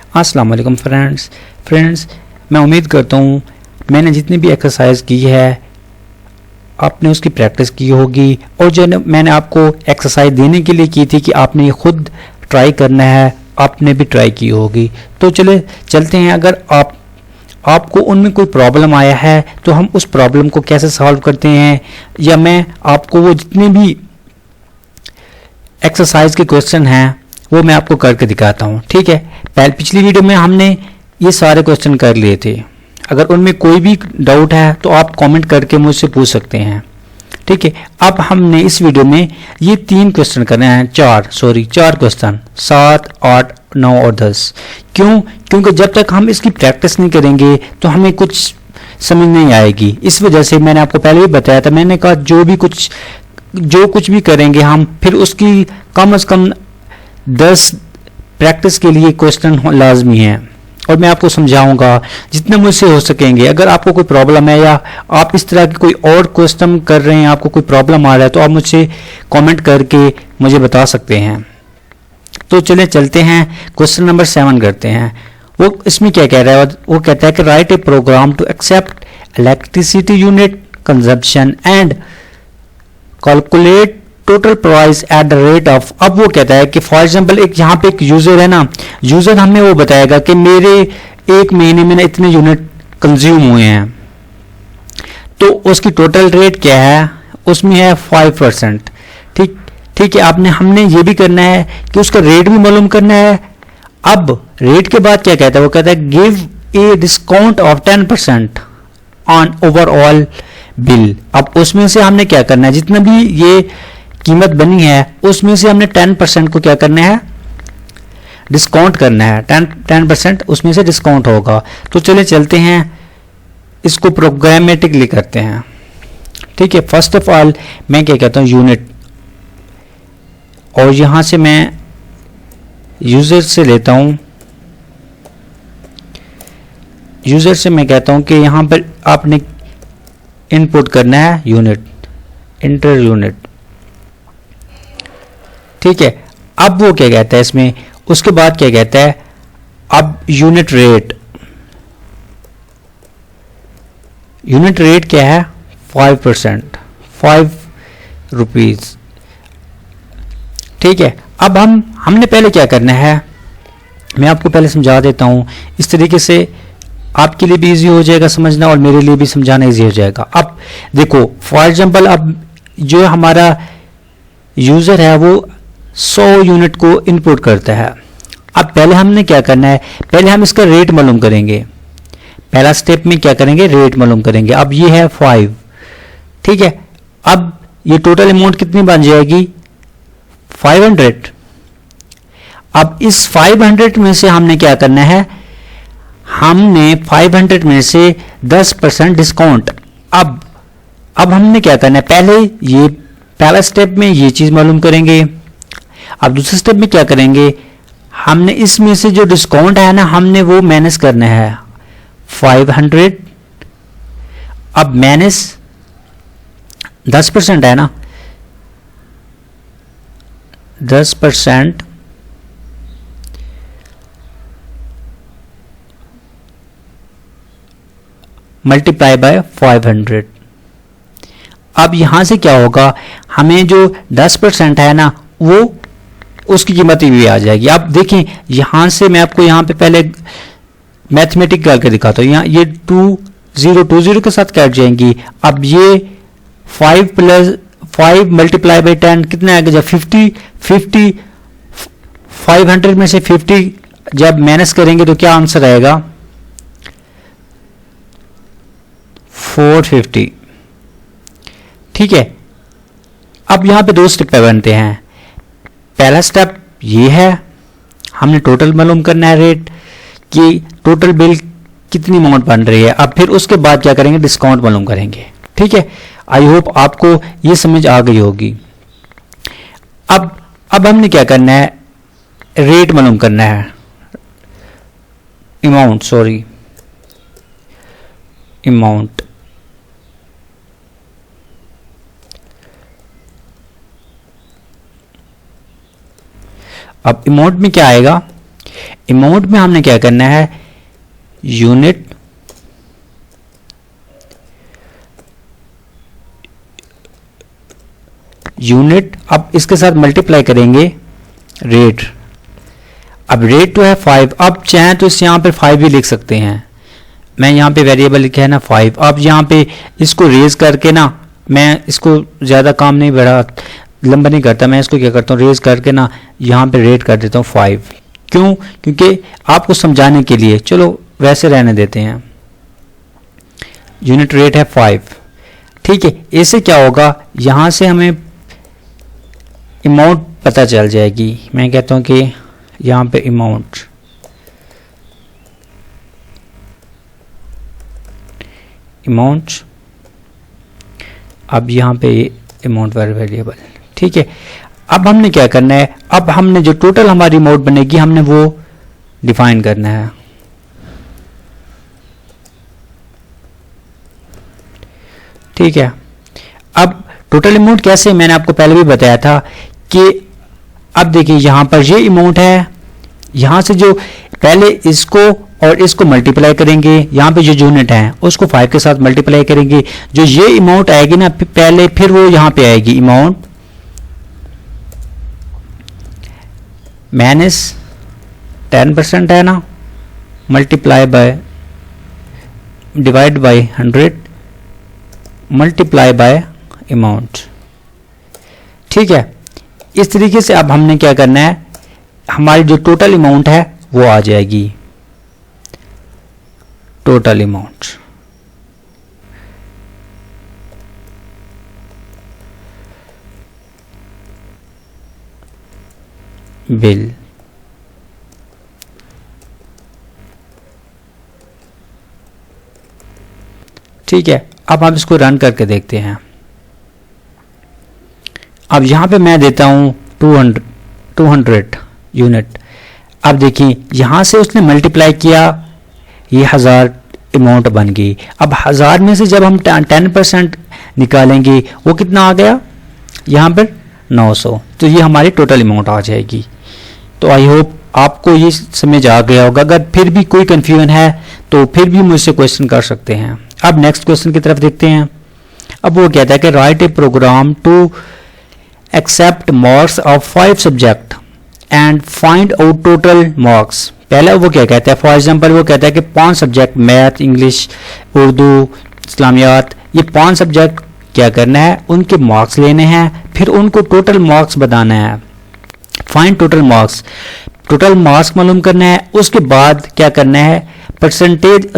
अस्सलाम वालेकुम फ्रेंड्स मैं उम्मीद करता हूँ मैंने जितनी भी एक्सरसाइज की है आपने उसकी प्रैक्टिस की होगी, और जो मैंने आपको एक्सरसाइज देने के लिए की थी कि आपने ये खुद ट्राई करना है, आपने भी ट्राई की होगी। तो चलते हैं। अगर आपको उनमें कोई प्रॉब्लम आया है तो हम उस प्रॉब्लम को कैसे सॉल्व करते हैं, या मैं आपको वो जितने भी एक्सरसाइज के क्वेश्चन हैं वो मैं आपको करके दिखाता हूँ। ठीक है, पिछली वीडियो में हमने ये सारे क्वेश्चन कर लिए थे। अगर उनमें कोई भी डाउट है तो आप कमेंट करके मुझसे पूछ सकते हैं। ठीक है, अब हमने इस वीडियो में ये 3 क्वेश्चन करने हैं, 4 क्वेश्चन, 7, 8, 9 और 10। क्योंकि जब तक हम इसकी प्रैक्टिस नहीं करेंगे तो हमें कुछ समझ नहीं आएगी। इस वजह से मैंने आपको पहले भी बताया था, मैंने कहा जो कुछ भी करेंगे हम, फिर उसकी कम से कम 10 प्रैक्टिस के लिए क्वेश्चन लाजमी है, और मैं आपको समझाऊंगा जितने मुझसे हो सकेंगे। अगर आपको कोई प्रॉब्लम है या आप इस तरह की कोई और क्वेश्चन कर रहे हैं, आपको कोई प्रॉब्लम आ रहा है, तो आप मुझसे कमेंट करके मुझे बता सकते हैं। तो चलते हैं, क्वेश्चन नंबर 7 करते हैं। वो इसमें क्या कह रहा है? वो कहता है कि write a program to accept electricity unit consumption and calculate total price at the rate of. अब वो कहता है कि फॉर एग्जांपल यहाँ पे एक यूजर है ना, यूजर हमें वो बताएगा कि मेरे 1 महीने में ना इतने यूनिट कंज्यूम हुए हैं, तो उसकी टोटल रेट क्या है? उसमें है 5%। ठीक है, हमने ये भी करना है कि उसका रेट भी मालूम करना है। अब रेट के बाद क्या कहता है? वो कहता है give a discount of 10% on overall bill. अब उसमें से हमने क्या करना है? जितना भी ये कीमत बनी है उसमें से हमने 10% को क्या करना है? डिस्काउंट करना है। 10% उसमें से डिस्काउंट होगा। तो चलते हैं, इसको प्रोग्रामेटिकली करते हैं। ठीक है, फर्स्ट ऑफ ऑल मैं क्या कहता हूँ, यूनिट, और यहां से मैं यूजर से लेता हूं। यूजर से मैं कहता हूं कि यहां पर आपने इनपुट करना है यूनिट, इंटर यूनिट। ठीक है, अब वो क्या कहता है इसमें? उसके बाद क्या कहता है? अब यूनिट रेट क्या है? 5%, 5 रुपीज। ठीक है, अब हमने पहले क्या करना है, मैं आपको पहले समझा देता हूं। इस तरीके से आपके लिए भी इजी हो जाएगा समझना, और मेरे लिए भी समझाना इजी हो जाएगा। अब देखो, फॉर एग्जांपल अब जो हमारा यूजर है वो 100 यूनिट को इनपुट करता है। अब पहले हमने क्या करना है? पहले हम इसका रेट मालूम करेंगे। पहला स्टेप में क्या करेंगे? रेट मालूम करेंगे। अब ये है 5। ठीक है, अब ये टोटल अमाउंट कितनी बन जाएगी? 500। अब इस 500 में से हमने क्या करना है? हमने 500 में से 10% डिस्काउंट। अब हमने क्या करना है? पहला स्टेप में ये चीज मालूम करेंगे। अब दूसरे स्टेप में क्या करेंगे? हमने इसमें से जो डिस्काउंट है ना, हमने वो माइनस करना है 500। अब माइनस 10% है ना, 10% मल्टीप्लाई बाय 500। अब यहां से क्या होगा? हमें जो 10% है ना, वो उसकी कीमत भी आ जाएगी। अब देखें, यहां से मैं आपको यहां पे पहले मैथमेटिक करके दिखाता हूं। ये 20 के साथ कट जाएंगी। अब ये 5 + 5 मल्टीप्लाई बाई 10 कितना आएगा? जब 50 500 में से 50 जब माइनस करेंगे तो क्या आंसर आएगा? 450। ठीक है, अब यहां पे 2 स्टेप बनते हैं। पहला स्टेप ये है, हमने टोटल मालूम करना है, रेट कि टोटल बिल कितनी अमाउंट बन रही है। अब फिर उसके बाद क्या करेंगे? डिस्काउंट मालूम करेंगे। ठीक है, आई होप आपको ये समझ आ गई होगी। अब हमने क्या करना है? रेट मालूम करना है, अमाउंट। अब अमाउंट में क्या आएगा? अमाउंट में हमने क्या करना है, यूनिट अब इसके साथ मल्टीप्लाई करेंगे रेट। अब रेट तो है 5, अब चाहें तो इस यहाँ पे 5 भी लिख सकते हैं। मैं यहाँ पे वेरिएबल लिखा है ना 5। अब यहाँ पे इसको रेज करके ना, मैं इसको ज़्यादा काम नहीं बढ़ा लंबा नहीं करता, मैं इसको क्या करता हूँ रेज करके ना यहाँ पे रेट कर देता हूँ 5। क्यों? क्योंकि आपको समझाने के लिए, चलो वैसे रहने देते हैं। यूनिट रेट है 5, ठीक है। इससे क्या होगा, यहाँ से हमें अमाउंट पता चल जाएगी। मैं कहता हूँ कि यहाँ पे अमाउंट, अब यहाँ पे अमाउंट वेरिएबल, ठीक है। अब हमने क्या करना है, अब हमने जो टोटल हमारी अमाउंट बनेगी हमने वो डिफाइन करना है। ठीक है। अब टोटल अमाउंट कैसे, मैंने आपको पहले भी बताया था कि अब देखिए यहाँ पर ये अमाउंट है, यहाँ से जो पहले इसको और इसको मल्टीप्लाई करेंगे, यहाँ पे जो यूनिट है उसको 5 के साथ मल्टीप्लाई करेंगे, जो ये अमाउंट आएगी ना पहले, फिर वो यहाँ पे आएगी अमाउंट माइनस 10% है ना, multiply by divide by 100 multiply by amount. ठीक है। इस तरीके से अब हमने क्या करना है, हमारी जो टोटल अमाउंट है वो आ जाएगी, टोटल अमाउंट। बिल, ठीक है। अब हम इसको रन करके देखते हैं। अब यहां पे मैं देता हूं 200 यूनिट। अब देखिए यहां से उसने मल्टीप्लाई किया, ये 1000 अमाउंट बन गई। अब 1000 में से जब हम 10% निकालेंगे वो कितना आ गया, यहां पर 900, तो ये हमारी टोटल अमाउंट आ जाएगी। तो आई होप आपको ये समझ आ गया होगा। अगर फिर भी कोई कंफ्यूजन है तो फिर भी मुझसे क्वेश्चन कर सकते हैं। अब नेक्स्ट क्वेश्चन की तरफ देखते हैं। अब वो कहता है कि write a program to accept marks of 5 subject and find out total marks. पहले वो क्या कहता है, फॉर एग्जांपल वो कहता है कि 5 सब्जेक्ट मैथ, इंग्लिश, उर्दू, इस्लामियात, ये 5 सब्जेक्ट क्या करना है, उनके मार्क्स लेने हैं, फिर उनको टोटल मार्क्स बताना है। Find total marks, total marks मालूम करना है। उसके बाद क्या करना है, percentage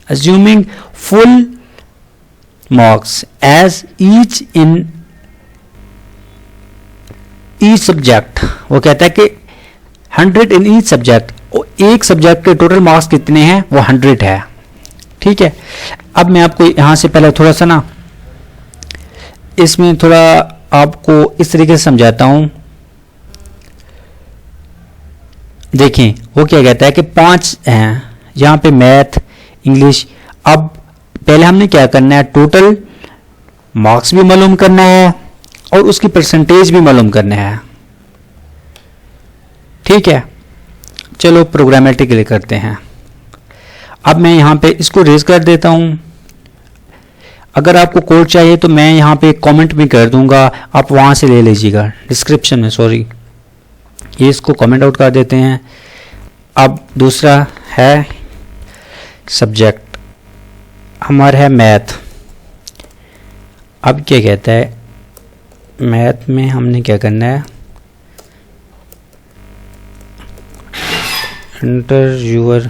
assuming full marks as each in each subject। वो कहता है कि 100 in each subject, एक सब्जेक्ट के टोटल मार्क्स कितने हैं, वो 100 है। ठीक है। अब मैं आपको यहां से पहले थोड़ा सा ना इसमें थोड़ा आपको इस तरीके से समझाता हूं। देखें वो क्या कहता है कि 5 हैं यहां पे, मैथ, इंग्लिश। अब पहले हमने क्या करना है, टोटल मार्क्स भी मालूम करना है और उसकी परसेंटेज भी मालूम करना है। ठीक है। चलो प्रोग्रामेटिकली करते हैं। अब मैं यहां पे इसको रेज कर देता हूं। अगर आपको कोड चाहिए तो मैं यहां पे कमेंट भी कर दूंगा, आप वहां से ले लीजिएगा, डिस्क्रिप्शन में, सॉरी। ये इसको कमेंट आउट कर देते हैं। अब दूसरा है सब्जेक्ट, हमारा है मैथ। अब क्या कहता है, मैथ में हमने क्या करना है, एंटर योर